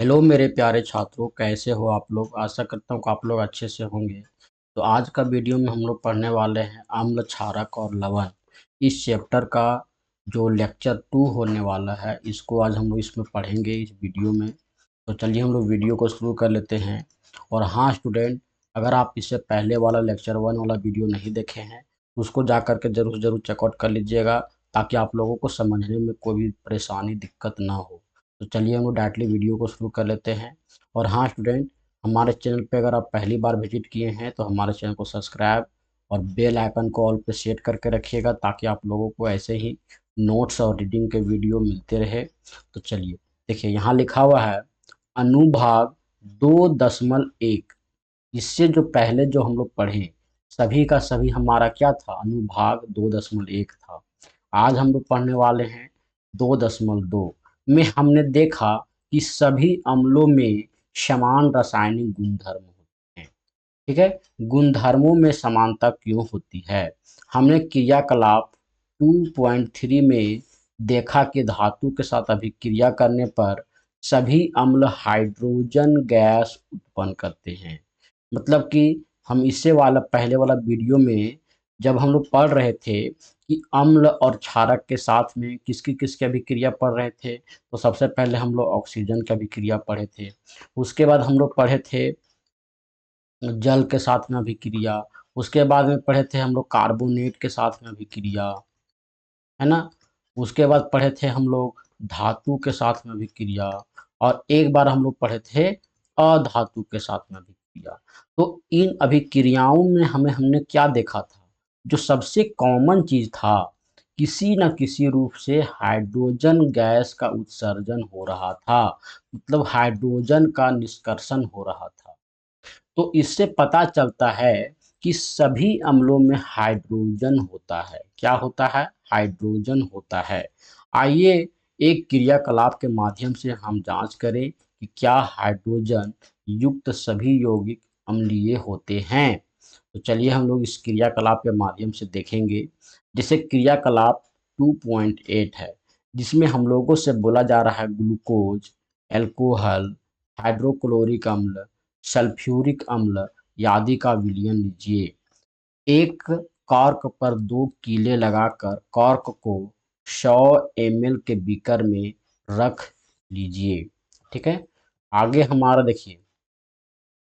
Hello मेरे प्यारे छात्रों, कैसे हो आप लोग। आशा करता हूँ कि आप लोग अच्छे से होंगे। तो आज का वीडियो में हम लोग पढ़ने वाले हैं अम्ल, क्षारक और लवण। इस चैप्टर का जो लेक्चर 2 होने वाला है, इसको आज हम लोग इसमें पढ़ेंगे इस वीडियो में। तो चलिए हम लोग वीडियो को शुरू कर लेते हैं। और हाँ स्टूडेंट, अगर आप इससे पहले वाला लेक्चर 1 वाला वीडियो नहीं देखे हैं तो उसको जा करके ज़रूर ज़रूर चेकआउट कर लीजिएगा, ताकि आप लोगों को समझने में कोई भी परेशानी दिक्कत ना हो। तो चलिए हम लोग डायरेक्टली वीडियो को शुरू कर लेते हैं। और हाँ स्टूडेंट, हमारे चैनल पे अगर आप पहली बार विजिट किए हैं तो हमारे चैनल को सब्सक्राइब और बेल आइकन को ऑल पे सेट करके रखिएगा, ताकि आप लोगों को ऐसे ही नोट्स और रीडिंग के वीडियो मिलते रहे। तो चलिए देखिए, यहाँ लिखा हुआ है अनुभाग 2.1। इससे जो पहले जो हम लोग पढ़े सभी का सभी हमारा क्या था, अनुभाग 2.1 था। आज हम लोग पढ़ने वाले हैं 2.2 में। हमने देखा कि सभी अम्लों में समान रासायनिक गुणधर्म होते हैं। ठीक है, गुणधर्मों में समानता क्यों होती है। हमने क्रियाकलाप 2.3 में देखा कि धातु के साथ अभिक्रिया करने पर सभी अम्ल हाइड्रोजन गैस उत्पन्न करते हैं। मतलब कि हम इससे वाला पहले वाला वीडियो में जब हम लोग पढ़ रहे थे कि अम्ल और क्षारक के साथ में किसकी किसकी अभिक्रिया पढ़ रहे थे, तो सबसे पहले हम लोग ऑक्सीजन की अभिक्रिया पढ़े थे। उसके बाद हम लोग पढ़े थे जल के साथ में अभिक्रिया। उसके बाद में पढ़े थे हम लोग कार्बोनेट के साथ में अभिक्रिया, है ना। उसके बाद पढ़े थे हम लोग धातु के साथ में अभिक्रिया। और एक बार हम लोग पढ़े थे अधातु के साथ में अभिक्रिया। तो इन अभिक्रियाओं में हमने क्या देखा था, जो सबसे कॉमन चीज था, किसी न किसी रूप से हाइड्रोजन गैस का उत्सर्जन हो रहा था। मतलब हाइड्रोजन का निष्कर्षण हो रहा था। तो इससे पता चलता है कि सभी अम्लों में हाइड्रोजन होता है। क्या होता है, हाइड्रोजन होता है। आइए एक क्रियाकलाप के माध्यम से हम जांच करें कि क्या हाइड्रोजन युक्त सभी यौगिक अम्लीय होते हैं। तो चलिए हम लोग इस क्रियाकलाप के माध्यम से देखेंगे। जैसे क्रियाकलाप 2.8 है, जिसमें हम लोगों से बोला जा रहा है ग्लूकोज, एल्कोहल, हाइड्रोक्लोरिक अम्ल, सल्फ्यूरिक अम्ल आदि का विलयन लीजिए। एक कॉर्क पर 2 कीले लगाकर कॉर्क को 100 ml के बीकर में रख लीजिए। ठीक है, आगे हमारा देखिए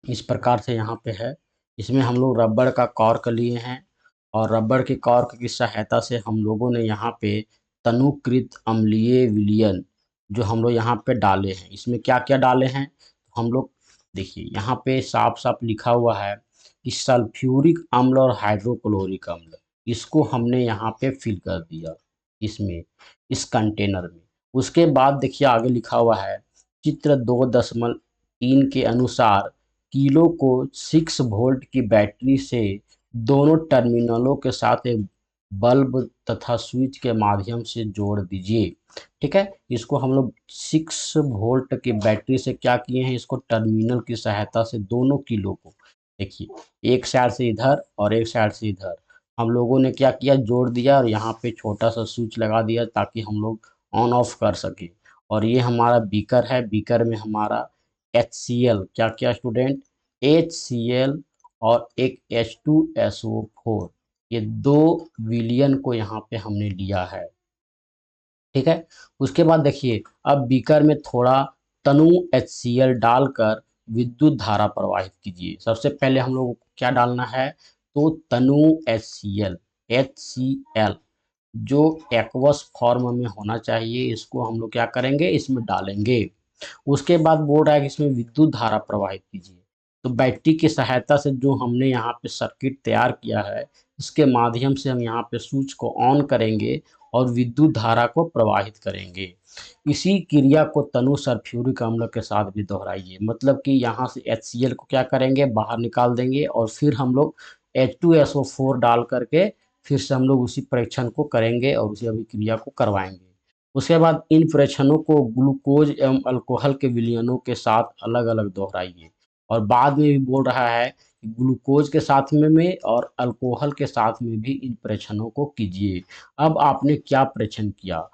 इस प्रकार से यहाँ पे है। इसमें हम लोग रबड़ का कॉर्क लिए हैं, और रबड़ के कॉर्क की सहायता से हम लोगों ने यहाँ पे तनुकृत अम्लीय विलयन जो हम लोग यहाँ पे डाले हैं। इसमें क्या क्या डाले हैं हम लोग देखिए, यहाँ पे साफ साफ लिखा हुआ है कि सल्फ्यूरिक अम्ल और हाइड्रोक्लोरिक अम्ल, इसको हमने यहाँ पे फिल कर दिया इसमें, इस कंटेनर में। उसके बाद देखिए आगे लिखा हुआ है चित्र 2.3 के अनुसार किलो को 6 वोल्ट की बैटरी से दोनों टर्मिनलों के साथ एक बल्ब तथा स्विच के माध्यम से जोड़ दीजिए। ठीक है, इसको हम लोग 6 वोल्ट की बैटरी से क्या किए हैं, इसको टर्मिनल की सहायता से दोनों किलो को देखिए, एक साइड से इधर और एक साइड से इधर हम लोगों ने क्या किया, जोड़ दिया, और यहाँ पे छोटा सा स्विच लगा दिया ताकि हम लोग ऑन ऑफ कर सके। और ये हमारा बीकर है, बीकर में हमारा HCl, क्या क्या स्टूडेंट, HCl और एक H2SO4, ये 2 विलियन को यहाँ पे हमने लिया है। ठीक है, उसके बाद देखिए अब बीकर में थोड़ा तनु HCl डालकर विद्युत धारा प्रवाहित कीजिए। सबसे पहले हम लोग को क्या डालना है, तो तनु HCl जो एक्वस फॉर्म में होना चाहिए, इसको हम लोग क्या करेंगे, इसमें डालेंगे। उसके बाद बोल रहा है कि इसमें विद्युत धारा प्रवाहित कीजिए। तो बैटरी की सहायता से जो हमने यहाँ पे सर्किट तैयार किया है, इसके माध्यम से हम यहाँ पे स्विच को ऑन करेंगे और विद्युत धारा को प्रवाहित करेंगे। इसी क्रिया को तनु सल्फ्यूरिक अम्ल के साथ भी दोहराइए। मतलब कि यहाँ से HCl को क्या करेंगे, बाहर निकाल देंगे, और फिर हम लोग H2SO4 डाल करके फिर से हम लोग उसी परीक्षण को करेंगे और उसी अभिक्रिया को करवाएंगे। उसके बाद इन परीक्षणों को ग्लूकोज एवं अल्कोहल के विलयनों के साथ अलग अलग दोहराइए। और बाद में भी बोल रहा है कि ग्लूकोज के साथ में और अल्कोहल के साथ में भी इन परीक्षणों को कीजिए। अब आपने क्या परीक्षण किया,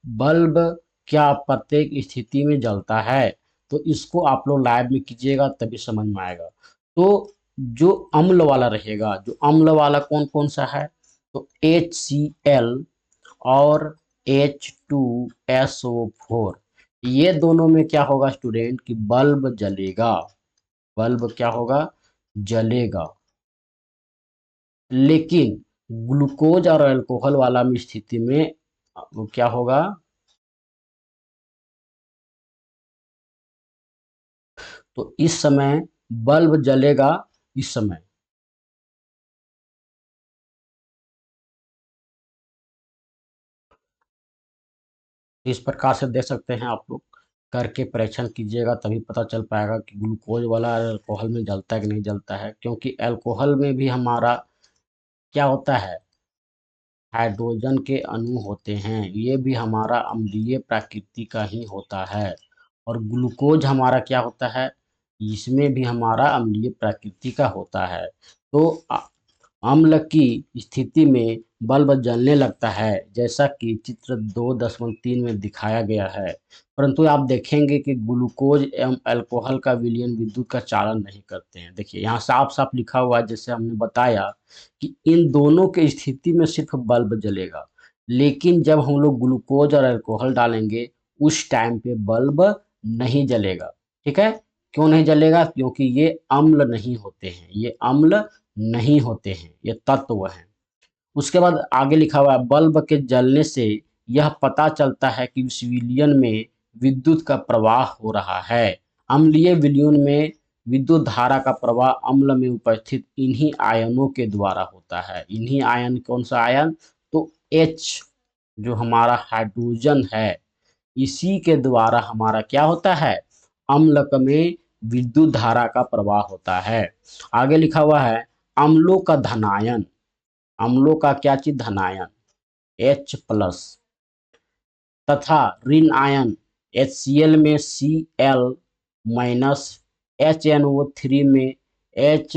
बल्ब क्या प्रत्येक स्थिति में जलता है, तो इसको आप लोग लैब में कीजिएगा तभी समझ में आएगा। तो जो अम्ल वाला रहेगा, जो अम्ल वाला कौन कौन सा है, तो HCl और H2SO4, ये दोनों में क्या होगा स्टूडेंट कि बल्ब जलेगा, बल्ब क्या होगा, जलेगा। लेकिन ग्लूकोज और अल्कोहल वाला में स्थिति में वो क्या होगा, तो इस समय बल्ब जलेगा, इस समय इस प्रकार से देख सकते हैं आप लोग, करके परीक्षण कीजिएगा तभी पता चल पाएगा कि ग्लूकोज वाला अल्कोहल में जलता है कि नहीं जलता है, क्योंकि अल्कोहल में भी हमारा क्या होता है, हाइड्रोजन के अणु होते हैं, ये भी हमारा अम्लीय प्रकृति का ही होता है। और ग्लूकोज हमारा क्या होता है, इसमें भी हमारा अम्लीय प्रकृति का होता है। तो अम्ल की स्थिति में बल्ब जलने लगता है, जैसा कि चित्र 2.3 में दिखाया गया है। परंतु आप देखेंगे कि ग्लूकोज एवं अल्कोहल का विलयन विद्युत का चालन नहीं करते हैं। देखिए यहाँ साफ साफ लिखा हुआ है, जैसे हमने बताया कि इन दोनों के स्थिति में सिर्फ बल्ब जलेगा, लेकिन जब हम लोग ग्लूकोज और अल्कोहल डालेंगे उस टाइम पे बल्ब नहीं जलेगा। ठीक है, क्यों नहीं जलेगा, क्योंकि ये अम्ल नहीं होते हैं, ये अम्ल नहीं होते हैं, ये तत्व हैं। उसके बाद आगे लिखा हुआ है, बल्ब के जलने से यह पता चलता है कि इस विलयन में विद्युत का प्रवाह हो रहा है। अम्लीय विलयन में विद्युत धारा का प्रवाह अम्ल में उपस्थित इन्हीं आयनों के द्वारा होता है। इन्हीं आयन, कौन सा आयन, तो H, जो हमारा हाइड्रोजन है, इसी के द्वारा हमारा क्या होता है, अम्लक में विद्युत धारा का प्रवाह होता है। आगे लिखा हुआ है, अम्लों का धनायन, अम्लों का क्या चीज, धनायन H+, तथा ऋण आयन HCl में Cl-, HNO3 में H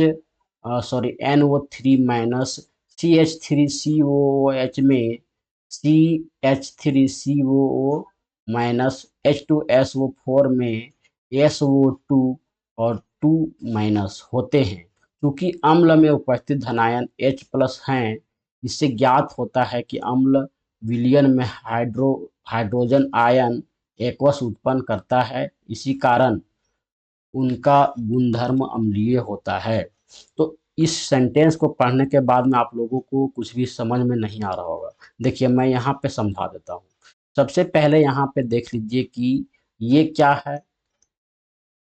NO3-, CH3COOH में CH3COO-, H2SO4 में SO2 और 2- होते हैं। क्योंकि अम्ल में उपस्थित धनायन H+ हैं, इससे ज्ञात होता है कि अम्ल विलयन में हाइड्रोजन आयन एक्वस उत्पन्न करता है, इसी कारण उनका गुणधर्म अम्लीय होता है। तो इस सेंटेंस को पढ़ने के बाद में आप लोगों को कुछ भी समझ में नहीं आ रहा होगा। देखिए मैं यहाँ पे समझा देता हूँ। सबसे पहले यहाँ पे देख लीजिए कि ये क्या है,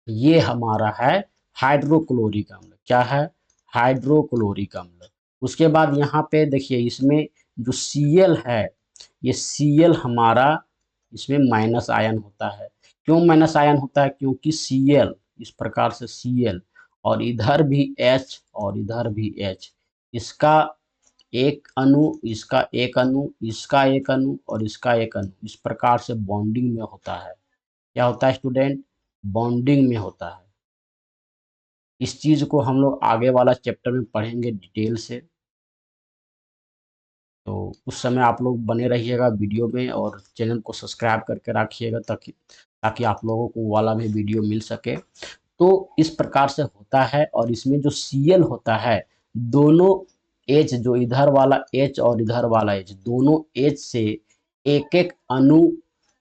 ये हमारा है हाइड्रोक्लोरिक अम्ल। क्या है, हाइड्रोक्लोरिक अम्ल। उसके बाद यहाँ पे देखिए इसमें जो Cl है, ये Cl हमारा, इसमें माइनस आयन होता है। क्यों माइनस आयन होता है, क्योंकि Cl, इस प्रकार से Cl, और इधर भी H और इधर भी H, इसका एक अणु, इसका एक अणु, इसका एक अणु और इसका एक अणु, इस प्रकार से बॉन्डिंग में होता है। क्या होता है स्टूडेंट, बॉन्डिंग में होता है। इस चीज को हम लोग आगे वाला चैप्टर में पढ़ेंगे डिटेल से। तो उस समय आप लोग बने रहिएगा वीडियो में और चैनल को सब्सक्राइब करके रखिएगा, ताकि ताकि आप लोगों को वाला भी वीडियो मिल सके। तो इस प्रकार से होता है। और इसमें जो Cl होता है, दोनों H, जो इधर वाला H और इधर वाला H, दोनों H से एक एक अणु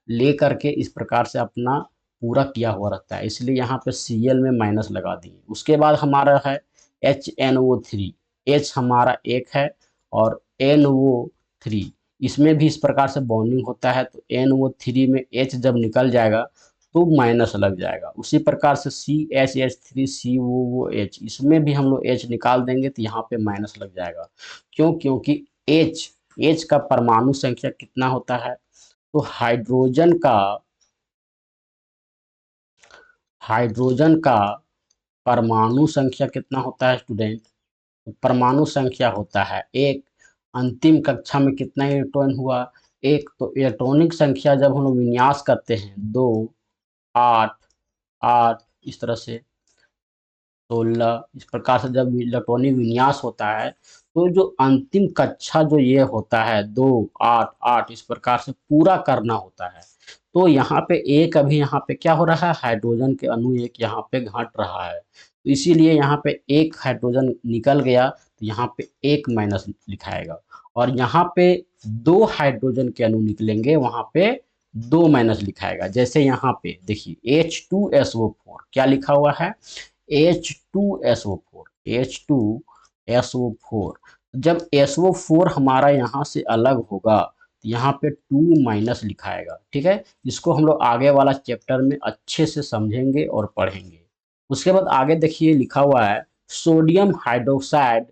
लेकर के इस प्रकार से अपना पूरा किया हुआ रहता है, इसलिए यहाँ पे Cl में माइनस लगा दिए। उसके बाद हमारा है HNO3, H हमारा एक है और NO3, इसमें भी इस प्रकार से बॉन्डिंग होता है। तो NO3 में H जब निकल जाएगा तो माइनस लग जाएगा। उसी प्रकार से CH3COOH, इसमें भी हम लोग H निकाल देंगे तो यहाँ पे माइनस लग जाएगा। क्यों, क्योंकि H का परमाणु संख्या कितना होता है, तो हाइड्रोजन का परमाणु संख्या कितना होता है स्टूडेंट, तो परमाणु संख्या होता है एक। अंतिम कक्षा में कितना इलेक्ट्रॉन हुआ, एक। तो इलेक्ट्रॉनिक संख्या जब हम लोग विन्यास करते हैं, 2, 8, 8, इस तरह से 16, इस प्रकार से जब इलेक्ट्रॉनिक विन्यास होता है, तो जो अंतिम कक्षा जो ये होता है 2, 8, 8, इस प्रकार से पूरा करना होता है। तो यहाँ पे एक अभी यहाँ पे क्या हो रहा है, हाइड्रोजन के अणु एक यहाँ पे घट रहा है, तो इसीलिए यहाँ पे एक हाइड्रोजन निकल गया, तो यहाँ पे एक माइनस लिखाएगा। और यहाँ पे दो हाइड्रोजन के अणु निकलेंगे, वहाँ पे दो माइनस लिखाएगा। जैसे यहाँ पे देखिए H2SO4 क्या लिखा हुआ है, H2SO4, H2SO4। जब SO4 हमारा यहाँ से अलग होगा तो यहाँ पे 2 माइनस लिखाएगा। ठीक है, इसको हम लोग आगे वाला चैप्टर में अच्छे से समझेंगे और पढ़ेंगे। उसके बाद आगे देखिए लिखा हुआ है सोडियम हाइड्रोक्साइड,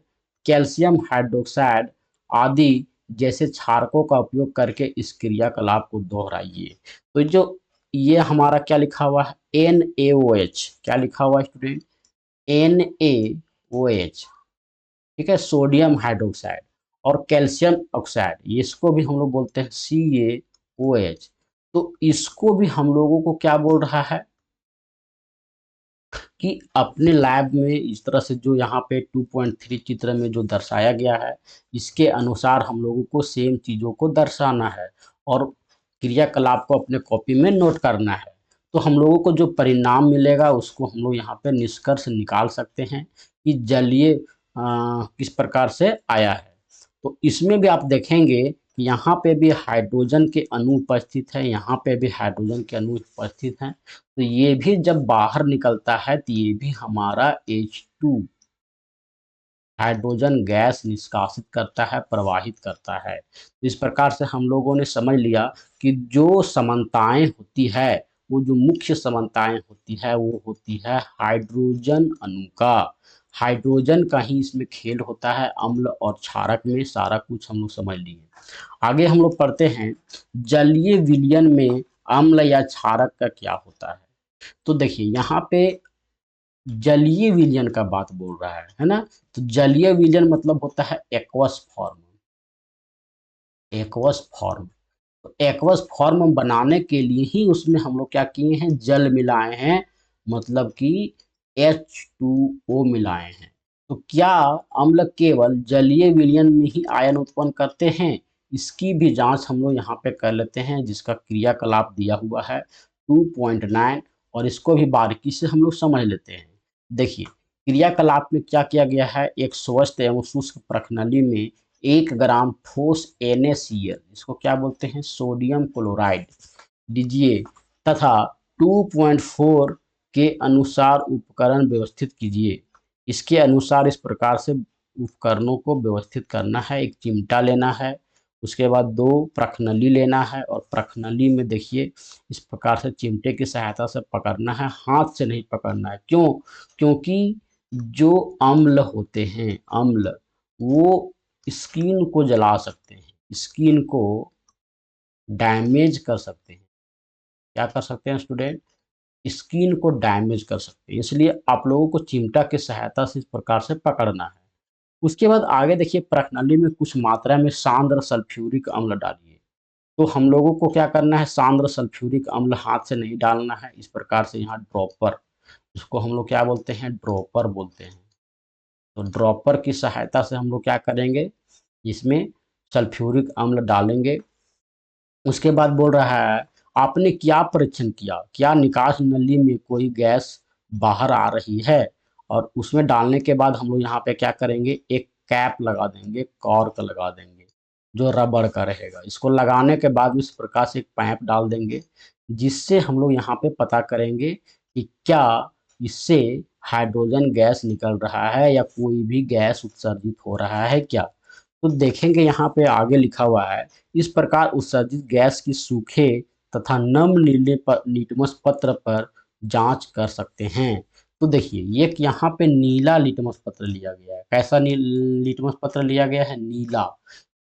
कैल्शियम हाइड्रोक्साइड आदि जैसे क्षारकों का उपयोग करके इस क्रियाकलाप को दोहराइए। तो जो ये हमारा क्या लिखा हुआ है, NaOH, क्या लिखा हुआ है स्टूडेंट, NaOH। ठीक है, सोडियम हाइड्रोक्साइड और कैल्शियम ऑक्साइड, इसको भी हम लोग बोलते हैं CaOH। तो इसको भी हम लोगों को क्या बोल रहा है कि अपने लैब में इस तरह से जो यहाँ पे 2.3 चित्र में जो दर्शाया गया है, इसके अनुसार हम लोगों को सेम चीज़ों को दर्शाना है और क्रियाकलाप को अपने कॉपी में नोट करना है। तो हम लोगों को जो परिणाम मिलेगा उसको हम लोग यहाँ पे निष्कर्ष निकाल सकते हैं कि जलीय किस प्रकार से आया है। तो इसमें भी आप देखेंगे कि यहाँ पे भी हाइड्रोजन के अणु उपस्थित है, यहाँ पे भी हाइड्रोजन के अणु उपस्थित हैं। तो ये भी जब बाहर निकलता है तो ये भी हमारा H2 हाइड्रोजन गैस निष्कासित करता है, प्रवाहित करता है। तो इस प्रकार से हम लोगों ने समझ लिया कि जो समानताएं होती है, वो जो मुख्य समानताएं होती है वो होती है हाइड्रोजन अणु का। हाइड्रोजन का ही इसमें खेल होता है, अम्ल और क्षारक में सारा कुछ हम लोग समझ लिए। आगे हम लोग पढ़ते हैं जलीय विलयन में अम्ल या क्षारक का क्या होता है। तो देखिए यहाँ पे जलीय विलयन का बात बोल रहा है ना। तो जलीय विलयन मतलब होता है एक्वस फॉर्म, एक्वस फॉर्म। तो एक्वस फॉर्म बनाने के लिए ही उसमें हम लोग क्या किए हैं, जल मिलाए हैं, मतलब कि H2O मिलाए हैं। तो क्या अम्ल केवल जलीय विलयन में ही आयन उत्पन्न करते हैं, इसकी भी जांच हम लोग यहाँ पे कर लेते हैं, जिसका क्रियाकलाप दिया हुआ है 2.9, और इसको भी बारीकी से हम लोग समझ लेते हैं। देखिए क्रियाकलाप में क्या किया गया है, एक स्वस्थ एवं शुष्क प्रखनली में 1 ग्राम ठोस NaCl, इसको क्या बोलते हैं, सोडियम क्लोराइड दीजिए तथा 2.4 के अनुसार उपकरण व्यवस्थित कीजिए। इसके अनुसार इस प्रकार से उपकरणों को व्यवस्थित करना है। एक चिमटा लेना है, उसके बाद 2 प्रखनली लेना है, और प्रखनली में देखिए इस प्रकार से चिमटे की सहायता से पकड़ना है, हाथ से नहीं पकड़ना है। क्यों? क्योंकि जो अम्ल होते हैं, अम्ल वो स्किन को जला सकते हैं, स्किन को डैमेज कर सकते हैं। क्या कर सकते हैं स्टूडेंट? स्किन को डैमेज कर सकते हैं। इसलिए आप लोगों को चिमटा की सहायता से इस प्रकार से पकड़ना है। उसके बाद आगे देखिए प्रखनली में कुछ मात्रा में सांद्र सल्फ्यूरिक अम्ल डालिए। तो हम लोगों को क्या करना है, सांद्र सल्फ्यूरिक अम्ल हाथ से नहीं डालना है, इस प्रकार से यहाँ ड्रॉपर, इसको हम लोग क्या बोलते हैं, ड्रॉपर बोलते हैं। तो ड्रॉपर की सहायता से हम लोग क्या करेंगे, इसमें सल्फ्यूरिक अम्ल डालेंगे। उसके बाद बोल रहा है आपने क्या परीक्षण किया, क्या निकास नली में कोई गैस बाहर आ रही है। और उसमें डालने के बाद हम लोग यहाँ पे क्या करेंगे, एक कैप लगा देंगे, कॉर्क लगा देंगे जो रबड़ का रहेगा। इसको लगाने के बाद इस प्रकार से एक पाइप डाल देंगे, जिससे हम लोग यहाँ पे पता करेंगे कि क्या इससे हाइड्रोजन गैस निकल रहा है या कोई भी गैस उत्सर्जित हो रहा है क्या। तो देखेंगे यहाँ पे आगे लिखा हुआ है इस प्रकार उत्सर्जित गैस की सूखे तथा नम नीले लिटमस पत्र पर जांच कर सकते हैं। तो देखिए ये यहाँ पे नीला लिटमस पत्र लिया गया है। कैसा लिटमस पत्र लिया गया है, नीला।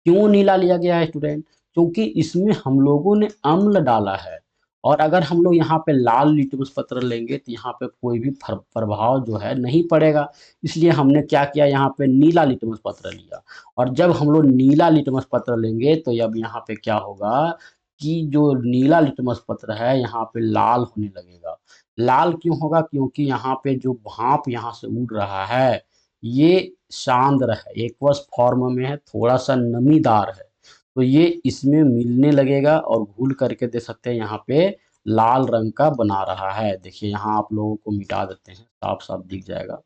क्यों नीला लिया गया है स्टूडेंट? क्योंकि इसमें हम लोगों ने अम्ल डाला है, और अगर हम लोग यहाँ पे लाल लिटमस पत्र लेंगे तो यहाँ पे कोई भी प्रभाव जो है नहीं पड़ेगा। इसलिए हमने क्या किया, यहाँ पे नीला लिटमस पत्र लिया। और जब हम लोग नीला लिटमस पत्र लेंगे तो अब यहाँ पे क्या होगा कि जो नीला लिटमस पत्र है यहाँ पे लाल होने लगेगा। लाल क्यों होगा? क्योंकि यहाँ पे जो भाप यहाँ से उड़ रहा है ये सांद्र है, एक्वस फॉर्म में है, थोड़ा सा नमीदार है। तो ये इसमें मिलने लगेगा और घुल करके दे सकते हैं यहाँ पे लाल रंग का बना रहा है। देखिए यहाँ आप लोगों को मिटा देते हैं, साफ साफ दिख जाएगा।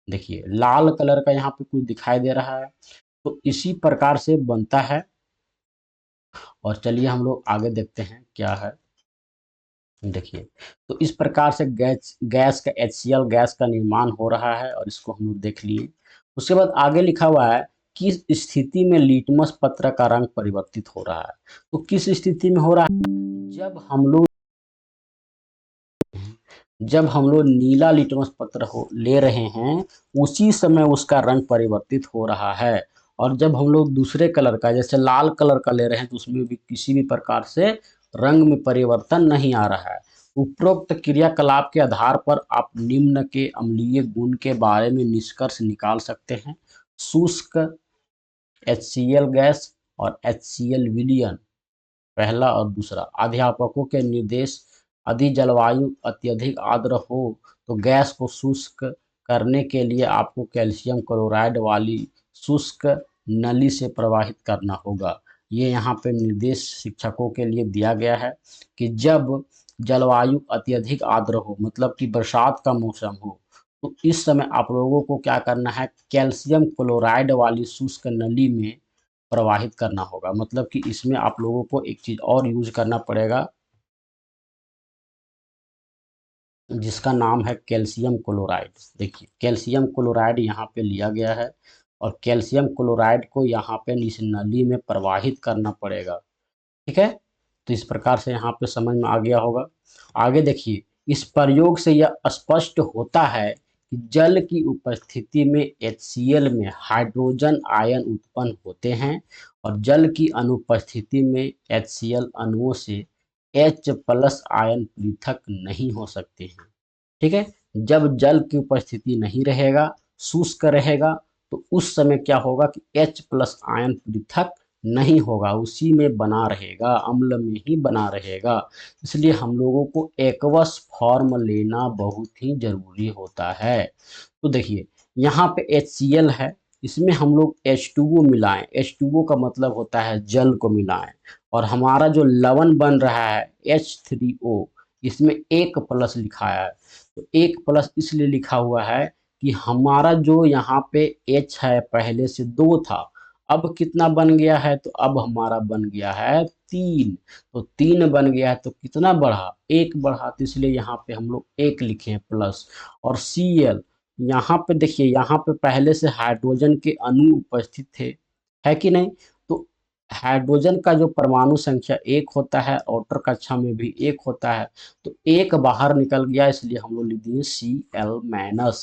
देखिए लाल कलर का यहाँ पे कुछ दिखाई दे रहा है। तो इसी प्रकार से बनता है। और चलिए हम लोग आगे देखते हैं क्या है। देखिए तो इस प्रकार से गैस गैस का HCl गैस का निर्माण हो रहा है और इसको हम लोग देख लिए। उसके बाद आगे लिखा हुआ है किस स्थिति में लिटमस पत्र का रंग परिवर्तित हो रहा है। तो किस स्थिति में हो रहा है, जब हम लोग नीला लिटमस पत्र हो ले रहे हैं उसी समय उसका रंग परिवर्तित हो रहा है। और जब हम लोग दूसरे कलर का जैसे लाल कलर का ले रहे हैं तो उसमें भी किसी भी प्रकार से रंग में परिवर्तन नहीं आ रहा है। उपरोक्त क्रियाकलाप के आधार पर आप निम्न के अम्लीय गुण के बारे में निष्कर्ष निकाल सकते हैं। शुष्क HCl गैस और HCl विलयन, पहला और दूसरा। अध्यापकों के निर्देश, यदि जलवायु अत्यधिक आर्द्र हो तो गैस को शुष्क करने के लिए आपको कैल्शियम क्लोराइड वाली शुष्क नली से प्रवाहित करना होगा। ये यहाँ पे निर्देश शिक्षकों के लिए दिया गया है कि जब जलवायु अत्यधिक आर्द्र हो, मतलब कि बरसात का मौसम हो, तो इस समय आप लोगों को क्या करना है, कैल्शियम क्लोराइड वाली शुष्क नली में प्रवाहित करना होगा। मतलब कि इसमें आप लोगों को एक चीज़ और यूज करना पड़ेगा जिसका नाम है कैल्शियम क्लोराइड। देखिए कैल्शियम क्लोराइड यहाँ पे लिया गया है और कैल्शियम क्लोराइड को यहाँ पे इस नली में प्रवाहित करना पड़ेगा। ठीक है, तो इस प्रकार से यहाँ पे समझ में आ गया होगा। आगे देखिए, इस प्रयोग से यह स्पष्ट होता है कि जल की उपस्थिति में HCl में हाइड्रोजन आयन उत्पन्न होते हैं और जल की अनुपस्थिति में HCl अणुओं से H+ आयन पृथक नहीं हो सकते हैं। ठीक है, जब जल की उपस्थिति नहीं रहेगा, शुष्क रहेगा, तो उस समय क्या होगा कि H+ आयन पृथक नहीं होगा, उसी में बना रहेगा, अम्ल में ही बना रहेगा। इसलिए हम लोगों को एक्वस फॉर्म लेना बहुत ही जरूरी होता है। तो देखिए यहाँ पे HCl है, इसमें हम लोग H2O मिलाएं। H2O का मतलब होता है जल को मिलाएं। और हमारा जो लवण बन रहा है H3O, इसमें 1+ लिखा है। तो 1+ इसलिए लिखा हुआ है कि हमारा जो यहाँ पे H है पहले से 2 था, अब कितना बन गया है, तो अब हमारा बन गया है 3। तो 3 बन गया है तो कितना बढ़ा, 1 बढ़ा, तो इसलिए यहाँ पे हम लोग 1 लिखे हैं प्लस। और Cl, यहाँ पे देखिए, यहाँ पे पहले से हाइड्रोजन के अणु उपस्थित थे, है कि नहीं। तो हाइड्रोजन का जो परमाणु संख्या 1 होता है, आउटर कक्षा में भी 1 होता है, तो 1 बाहर निकल गया, इसलिए हम लोग लिख दिए Cl-।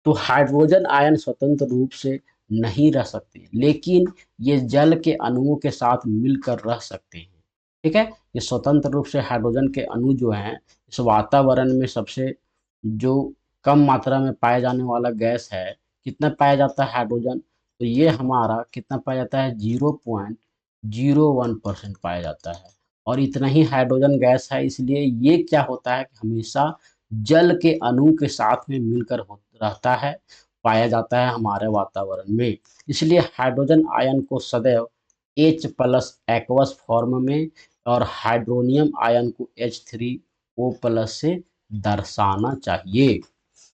तो हाइड्रोजन आयन स्वतंत्र रूप से नहीं रह सकते, लेकिन ये जल के अणुओं के साथ मिलकर रह सकते हैं। ठीक है, ये स्वतंत्र रूप से हाइड्रोजन के अणु जो हैं, इस वातावरण में सबसे जो कम मात्रा में पाया जाने वाला गैस है, कितना पाया जाता है हाइड्रोजन, तो ये हमारा कितना पाया जाता है, 0.01% पाया जाता है। और इतना ही हाइड्रोजन गैस है, इसलिए ये क्या होता है कि हमेशा जल के अणु के साथ में मिलकर रहता है, पाया जाता है हमारे वातावरण में। इसलिए हाइड्रोजन आयन को सदैव H+ एक्वस फॉर्म में और हाइड्रोनियम आयन को H3O+ से दर्शाना चाहिए।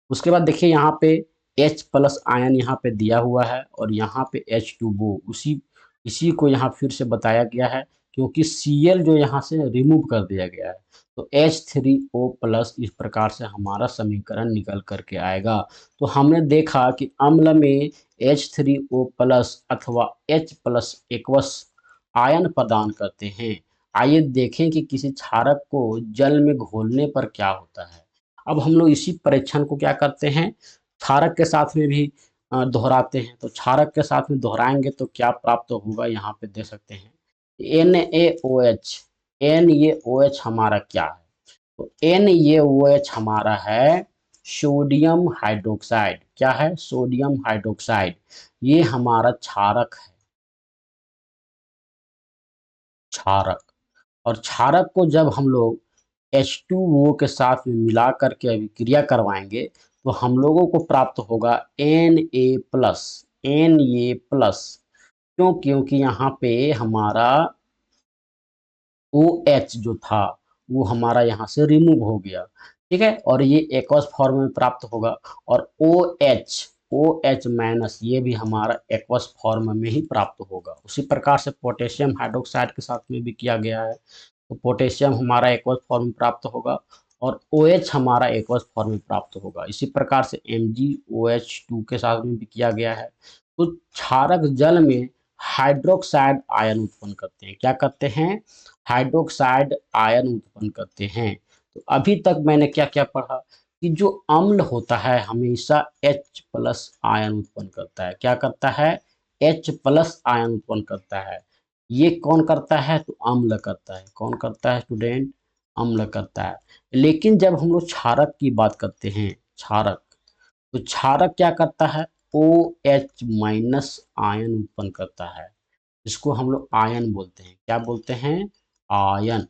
उसके बाद देखिए यहाँ पे H+ आयन यहाँ पे दिया हुआ है और यहाँ पे H2O, उसी इसी को यहाँ फिर से बताया गया है, क्योंकि Cl जो यहाँ से रिमूव कर दिया गया है। तो H3O+ इस प्रकार से हमारा समीकरण निकल करके आएगा। तो हमने देखा कि अम्ल में H3O+ अथवा H+ एक्वस आयन प्रदान करते हैं। आइए देखें कि किसी क्षारक को जल में घोलने पर क्या होता है। अब हम लोग इसी परीक्षण को क्या करते हैं, क्षारक के साथ में भी दोहराते हैं। तो क्षारक के साथ में दोहराएंगे तो क्या प्राप्त होगा, यहाँ पे देख सकते हैं NaOH। NaOH हमारा क्या है, तो NaOH हमारा है सोडियम हाइड्रोक्साइड। क्या है, सोडियम हाइड्रोक्साइड। ये हमारा क्षारक है, क्षारक। और क्षारक को जब हम लोग H2O के साथ में मिला करके अभिक्रिया करवाएंगे तो हम लोगों को प्राप्त होगा Na+। Na+। क्यों? क्योंकि यहाँ पे हमारा OH जो था वो हमारा यहाँ से रिमूव हो गया, ठीक है, और ये एक्वस फॉर्म में प्राप्त होगा। और OH माइनस ये भी हमारा एक्वस फॉर्म में ही प्राप्त होगा। उसी प्रकार से पोटेशियम हाइड्रोक्साइड के साथ में भी किया गया है, तो पोटेशियम हमारा एक्वस फॉर्म में प्राप्त होगा और OH हमारा एक्वस फॉर्म में प्राप्त होगा। इसी प्रकार से MgOH2 के साथ में भी किया गया है। तो क्षारक जल में हाइड्रोक्साइड आयन उत्पन्न करते हैं। क्या करते हैं? हाइड्रोक्साइड आयन उत्पन्न करते हैं। तो अभी तक मैंने क्या क्या पढ़ा कि जो अम्ल होता है हमेशा H प्लस आयन उत्पन्न करता है। क्या करता है? H प्लस आयन उत्पन्न करता है। ये कौन करता है? तो अम्ल करता है। कौन करता है स्टूडेंट? अम्ल करता है। लेकिन जब हम लोग क्षारक की बात करते हैं, क्षारक, तो क्षारक क्या करता है? OH माइनस आयन उत्पन्न करता है। इसको हम लोग आयन बोलते हैं। क्या बोलते हैं? आयन।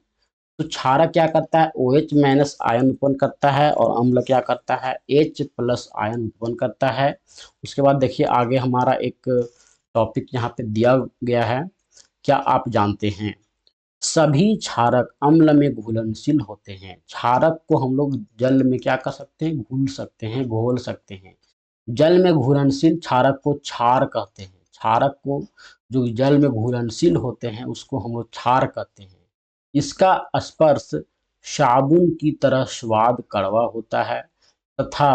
तो क्षारक क्या करता है? OH माइनस आयन उत्पन्न करता है और अम्ल क्या करता है? H प्लस आयन उत्पन्न करता है। उसके बाद देखिए आगे हमारा एक टॉपिक यहाँ पे दिया गया है। क्या आप जानते हैं सभी क्षारक अम्ल में घुलनशील होते हैं? क्षारक को हम लोग जल में क्या कर सकते हैं? घुल सकते हैं, घोल सकते हैं। जल में घुलनशील क्षारक को क्षार कहते हैं। क्षारक को जो जल में घुलनशील होते हैं उसको हम लोग क्षार कहते हैं। इसका स्पर्श साबुन की तरह स्वाद कड़वा होता है तथा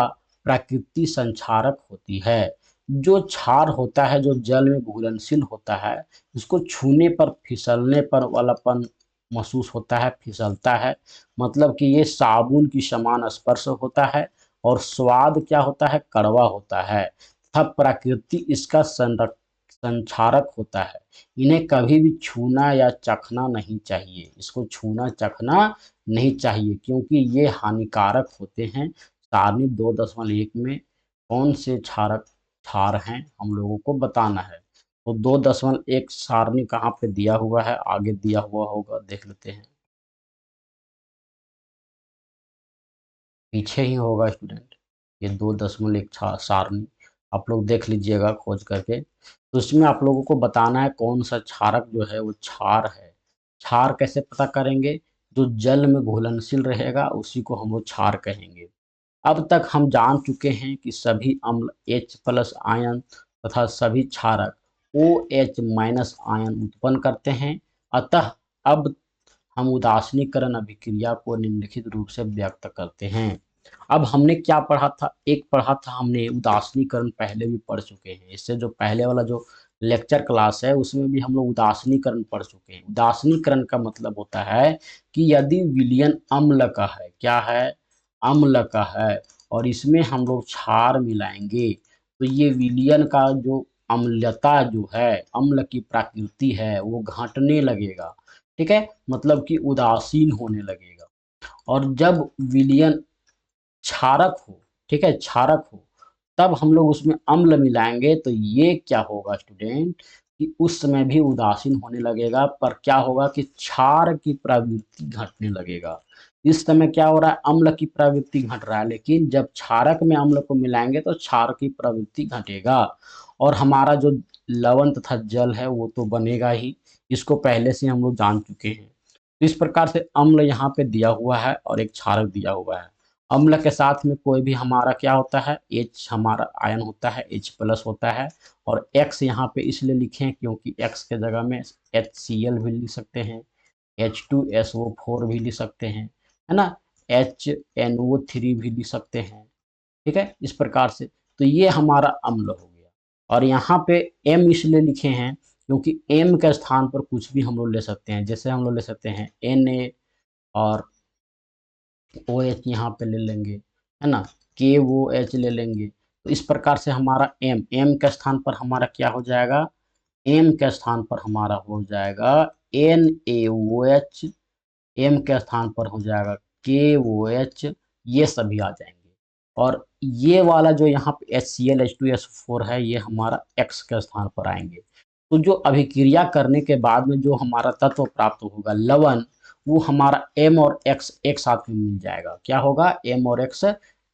प्रकृति संक्षारक होती है। जो क्षार होता है, जो जल में घुलनशील होता है, इसको छूने पर फिसलने पर वालापन महसूस होता है, फिसलता है। मतलब कि ये साबुन की समान स्पर्श होता है और स्वाद क्या होता है? कड़वा होता है तथा प्रकृति इसका संक्षारक होता है। इन्हें कभी भी छूना या चखना नहीं चाहिए। इसको छूना चखना नहीं चाहिए क्योंकि ये हानिकारक होते हैं। सारणी 2.1 में कौन से क्षारक क्षार हैं हम लोगों को बताना है। तो 2.1 सारणी कहाँ पे दिया हुआ है? आगे दिया हुआ होगा, देख लेते हैं। पीछे ही होगा स्टूडेंट। ये 2.1 सारणी आप लोग देख लीजिएगा खोज करके। तो इसमें आप लोगों को बताना है कौन सा क्षारक जो है वो क्षार है। क्षार कैसे पता करेंगे? जो जल में घुलनशील रहेगा उसी को हम लोग क्षार कहेंगे। अब तक हम जान चुके हैं कि सभी अम्ल H प्लस आयन तथा सभी क्षारक OH माइनस आयन उत्पन्न करते हैं। अतः अब हम उदासीनीकरण अभिक्रिया को निम्नलिखित रूप से व्यक्त करते हैं। अब हमने क्या पढ़ा था? एक पढ़ा था हमने उदासीनीकरण, पहले भी पढ़ चुके हैं। इससे जो पहले वाला जो लेक्चर क्लास है उसमें भी हम लोग उदासीनीकरण पढ़ चुके हैं। उदासीनीकरण का मतलब होता है कि यदि विलयन अम्ल का है, क्या है? अम्ल का है, और इसमें हम लोग क्षार मिलाएंगे तो ये विलयन का जो अम्लता जो है, अम्ल की प्रकृति है, वो घटने लगेगा। ठीक है, मतलब कि उदासीन होने लगेगा। और जब विलयन क्षारक हो, ठीक है, क्षारक हो, तब हम लोग उसमें अम्ल मिलाएंगे तो ये क्या होगा स्टूडेंट कि उस समय भी उदासीन होने लगेगा। पर क्या होगा कि क्षार की प्रवृत्ति घटने लगेगा। इस समय क्या हो रहा है? अम्ल की प्रवृत्ति घट रहा है, लेकिन जब क्षारक में अम्ल को मिलाएंगे तो क्षार की प्रवृत्ति घटेगा और हमारा जो लवण तथा जल है वो तो बनेगा ही। इसको पहले से हम लोग जान चुके हैं। तो इस प्रकार से अम्ल यहाँ पे दिया हुआ है और एक क्षारक दिया हुआ है। अम्ल के साथ में कोई भी हमारा क्या होता है? H हमारा आयन होता है, H प्लस होता है। और X यहाँ पे इसलिए लिखे हैं क्योंकि X के जगह में HCl भी लिख सकते हैं, H2SO4 भी लिख सकते हैं, है ना, HNO3 भी लिख सकते हैं। ठीक है, इस प्रकार से। तो ये हमारा अम्ल हो गया। और यहाँ पे M इसलिए लिखे हैं क्योंकि M के स्थान पर कुछ भी हम लोग ले सकते हैं। जैसे हम लोग ले सकते हैं Na और OH यहाँ पे ले लेंगे, है ना, KOH ले लेंगे। तो इस प्रकार से हमारा M के स्थान पर हमारा क्या हो जाएगा? M के स्थान पर हमारा हो जाएगा NaOH, M के स्थान पर हो जाएगा KOH, ये सभी आ जाएंगे। और ये वाला जो यहाँ पे HCl H2SO4 है ये हमारा X के स्थान पर आएंगे। तो जो अभिक्रिया करने के बाद में जो हमारा तत्व प्राप्त होगा लवण, वो हमारा M और X एक साथ में मिल जाएगा। क्या होगा? M और X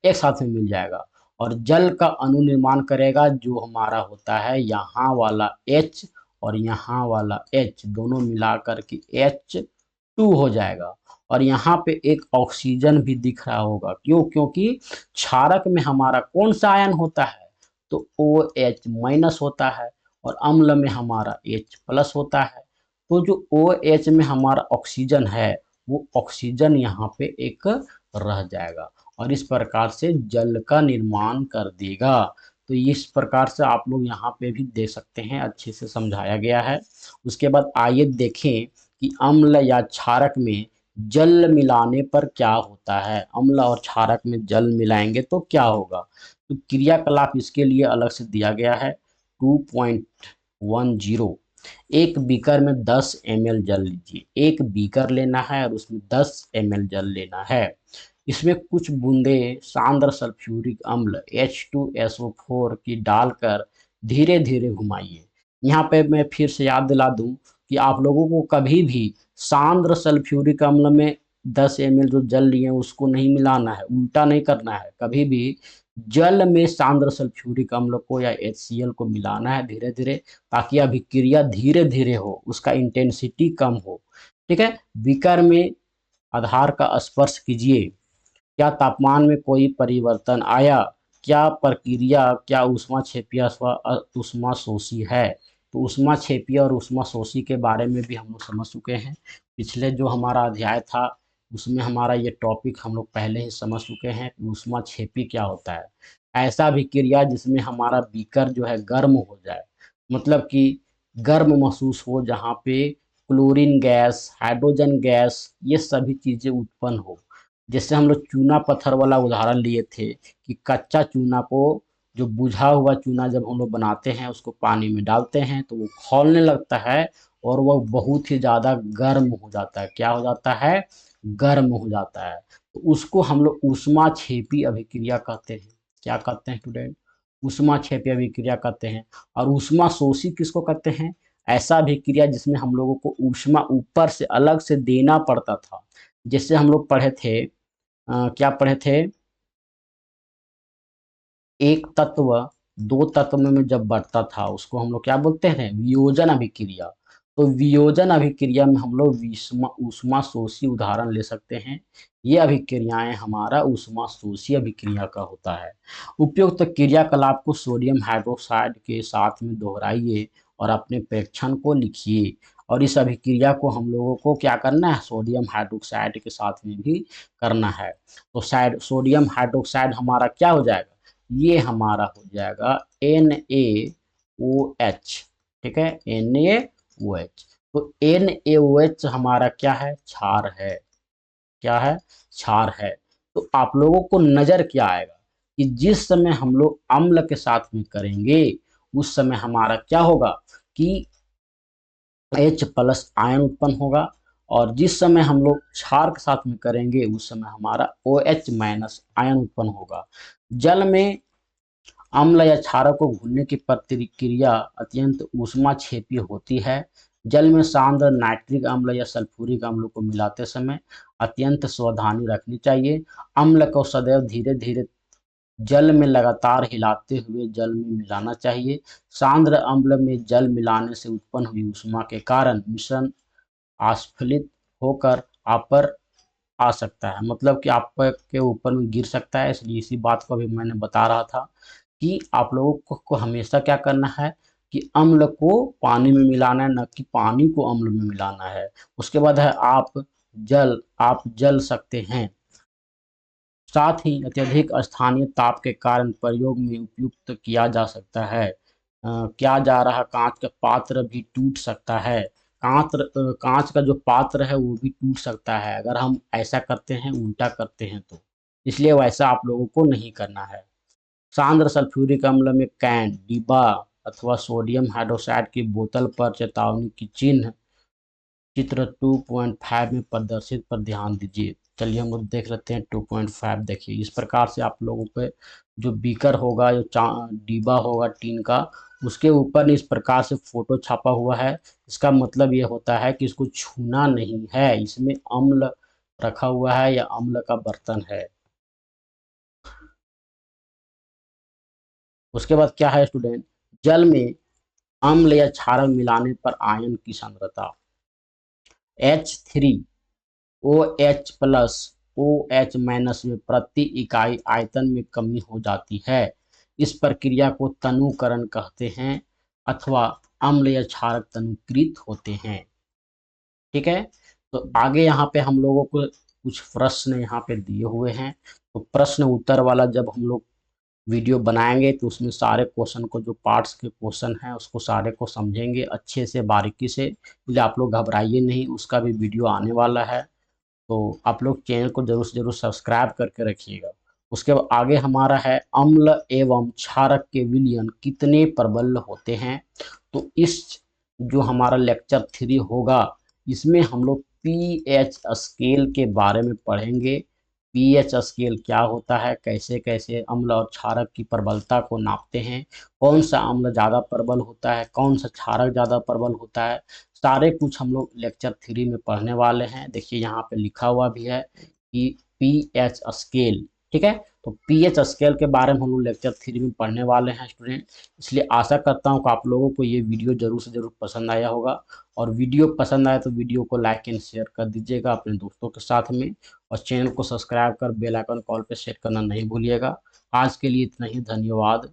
एक साथ में मिल जाएगा और जल का अणु निर्माण करेगा जो हमारा होता है यहाँ वाला H और यहाँ वाला H दोनों मिला करके H2 हो जाएगा। और यहाँ पे एक ऑक्सीजन भी दिख रहा होगा, क्यों? क्योंकि क्षारक में हमारा कौन सा आयन होता है? तो OH माइनस होता है, और अम्ल में हमारा H प्लस होता है। तो जो OH में हमारा ऑक्सीजन है, वो ऑक्सीजन यहाँ पे एक रह जाएगा और इस प्रकार से जल का निर्माण कर देगा। तो इस प्रकार से आप लोग यहाँ पे भी देख सकते हैं, अच्छे से समझाया गया है। उसके बाद आइए देखें कि अम्ल या क्षारक में जल मिलाने पर क्या होता है। अम्ल और क्षारक में जल मिलाएंगे तो क्या होगा? तो क्रियाकलाप इसके लिए अलग से दिया गया है। 2.10, एक बीकर में 10 ml जल लीजिए। एक बीकर लेना है और उसमें 10 ml जल लेना है। इसमें कुछ बूंदे सांद्र सल्फ्यूरिक अम्ल H2SO4 की डालकर धीरे धीरे घुमाइए। यहाँ पे मैं फिर से याद दिला दूं कि आप लोगों को कभी भी सांद्र सल्फ्यूरिक अम्ल में 10 ml जो जल लिए उसको नहीं मिलाना है, उल्टा नहीं करना है। कभी भी जल में सांद्र सल्फ्यूरिक अम्ल को या HCl को मिलाना है धीरे धीरे, ताकि अभिक्रिया धीरे धीरे हो, उसका इंटेंसिटी कम हो। ठीक है। बीकर में आधार का स्पर्श कीजिए। क्या तापमान में कोई परिवर्तन आया? क्या प्रक्रिया, क्या ऊष्माक्षेपीय अथवा ऊष्माशोषी है? तो ऊष्माक्षेपीय और ऊष्माशोषी के बारे में भी हम लोग समझ चुके हैं। पिछले जो हमारा अध्याय था उसमें हमारा ये टॉपिक हम लोग पहले ही समझ चुके हैं कि ऊष्माक्षेपी क्या होता है। ऐसा अभिक्रिया जिसमें हमारा बीकर जो है गर्म हो जाए, मतलब कि गर्म महसूस हो, जहाँ पे क्लोरीन गैस, हाइड्रोजन गैस, ये सभी चीज़ें उत्पन्न हो। जैसे हम लोग चूना पत्थर वाला उदाहरण लिए थे कि कच्चा चूना को, जो बुझा हुआ चूना जब हम लोग बनाते हैं उसको पानी में डालते हैं तो वो खौलने लगता है और वह बहुत ही ज़्यादा गर्म हो जाता है। क्या हो जाता है? गर्म हो जाता है। तो उसको हम लोग ऊष्माक्षेपी अभिक्रिया कहते हैं। क्या कहते हैं स्टूडेंट? ऊष्माक्षेपी अभिक्रिया कहते हैं। और ऊष्माशोषी किसको कहते हैं? ऐसा अभिक्रिया जिसमें हम लोगों को ऊष्मा ऊपर से अलग से देना पड़ता था। जैसे हम लोग पढ़े थे, क्या पढ़े थे? एक तत्व दो तत्व में जब बढ़ता था उसको हम लोग क्या बोलते हैं? वियोजन अभिक्रिया। तो वियोजन अभिक्रिया में हम लोग ऊष्माशोषी उदाहरण ले सकते हैं। ये अभिक्रियाएं हमारा ऊष्माशोषी अभिक्रिया का होता है। उपयुक्त क्रियाकलाप को सोडियम हाइड्रोक्साइड के साथ में दोहराइए और अपने प्रेक्षण को लिखिए। और इस अभिक्रिया को हम लोगों को क्या करना है? सोडियम हाइड्रोक्साइड के साथ में भी करना है। तो सोडियम हाइड्रोक्साइड हमारा क्या हो जाएगा? ये हमारा हो जाएगा NaOH। ठीक है, NaOH। तो NaOH हमारा क्या है? क्षार है। क्या है? क्षार है। तो आप लोगों को नजर क्या आएगा कि जिस समय हम लोग अम्ल के साथ में करेंगे उस समय हमारा क्या होगा कि H प्लस आयन उत्पन्न होगा, और जिस समय हम लोग क्षार के साथ में करेंगे उस समय हमारा OH माइनस आयन उत्पन्न होगा। जल में अम्ल या क्षारक को घुलने की प्रतिक्रिया अत्यंत ऊष्माक्षेपी होती है। जल में सांद्र नाइट्रिक अम्ल या सल्फ्यूरिक अम्ल को मिलाते समय अत्यंत सावधानी रखनी चाहिए। अम्ल को सदैव धीरे धीरे जल में लगातार हिलाते हुए जल में मिलाना चाहिए। सांद्र अम्ल में जल मिलाने से उत्पन्न हुई ऊष्मा के कारण मिश्रण आस्फलित होकर आप पर आ सकता है, मतलब कि आप के ऊपर में गिर सकता है। इसलिए इसी बात को भी मैंने बता रहा था कि आप लोगों को हमेशा क्या करना है कि अम्ल को पानी में मिलाना है, न कि पानी को अम्ल में मिलाना है। उसके बाद है आप जल सकते हैं। साथ ही अत्यधिक स्थानीय ताप के कारण प्रयोग में उपयुक्त किया जा सकता है। क्या जा रहा कांच का पात्र भी टूट सकता है। कांच का जो पात्र है वो भी टूट सकता है अगर हम ऐसा करते हैं, उल्टा करते हैं तो। इसलिए वैसा आप लोगों को नहीं करना है। सांद्र सल्फ्यूरिक अम्ल में कैन, डिब्बा अथवा सोडियम हाइड्रोक्साइड की बोतल पर चेतावनी की चिन्ह चित्र 2.5 में प्रदर्शित पर ध्यान दीजिए। चलिए हम लोग देख लेते हैं 2.5। देखिए इस प्रकार से आप लोगों पे जो बीकर होगा, जो डिब्बा होगा टीन का, उसके ऊपर इस प्रकार से फोटो छापा हुआ है। इसका मतलब ये होता है कि इसको छूना नहीं है, इसमें अम्ल रखा हुआ है या अम्ल का बर्तन है। उसके बाद क्या है स्टूडेंट? जल में अम्ल या क्षारक मिलाने पर आयन की सांद्रता H3OH+ OH- में प्रति इकाई आयतन में कमी हो जाती है। इस प्रक्रिया को तनुकरण कहते हैं अथवा अम्ल या क्षारक तनुकृत होते हैं। ठीक है, तो आगे यहाँ पे हम लोगों को कुछ प्रश्न यहाँ पे दिए हुए हैं, तो प्रश्न उत्तर वाला जब हम लोग वीडियो बनाएंगे तो उसमें सारे क्वेश्चन को, जो पार्ट्स के क्वेश्चन हैं उसको सारे को समझेंगे अच्छे से बारीकी से, इसलिए आप लोग घबराइए नहीं, उसका भी वीडियो आने वाला है। तो आप लोग चैनल को जरूर से जरूर सब्सक्राइब करके रखिएगा। उसके बाद आगे हमारा है अम्ल एवं क्षारक के विलयन कितने प्रबल होते हैं। तो इस जो हमारा लेक्चर 3 होगा, इसमें हम लोग पीएच स्केल के बारे में पढ़ेंगे। पीएच स्केल क्या होता है, कैसे कैसे अम्ल और क्षारक की प्रबलता को नापते हैं, कौन सा अम्ल ज़्यादा प्रबल होता है, कौन सा क्षारक ज़्यादा प्रबल होता है, सारे कुछ हम लोग लेक्चर 3 में पढ़ने वाले हैं। देखिए यहाँ पे लिखा हुआ भी है कि पीएच स्केल। ठीक है, तो पीएच स्केल के बारे में हम लोग लेक्चर 3 में पढ़ने वाले हैं स्टूडेंट। इसलिए आशा करता हूँ कि आप लोगों को ये वीडियो जरूर से जरूर पसंद आया होगा, और वीडियो पसंद आए तो वीडियो को लाइक एंड शेयर कर दीजिएगा अपने दोस्तों के साथ में, और चैनल को सब्सक्राइब कर बेल आइकन कॉल पे सेट करना नहीं भूलिएगा। आज के लिए इतना ही, धन्यवाद।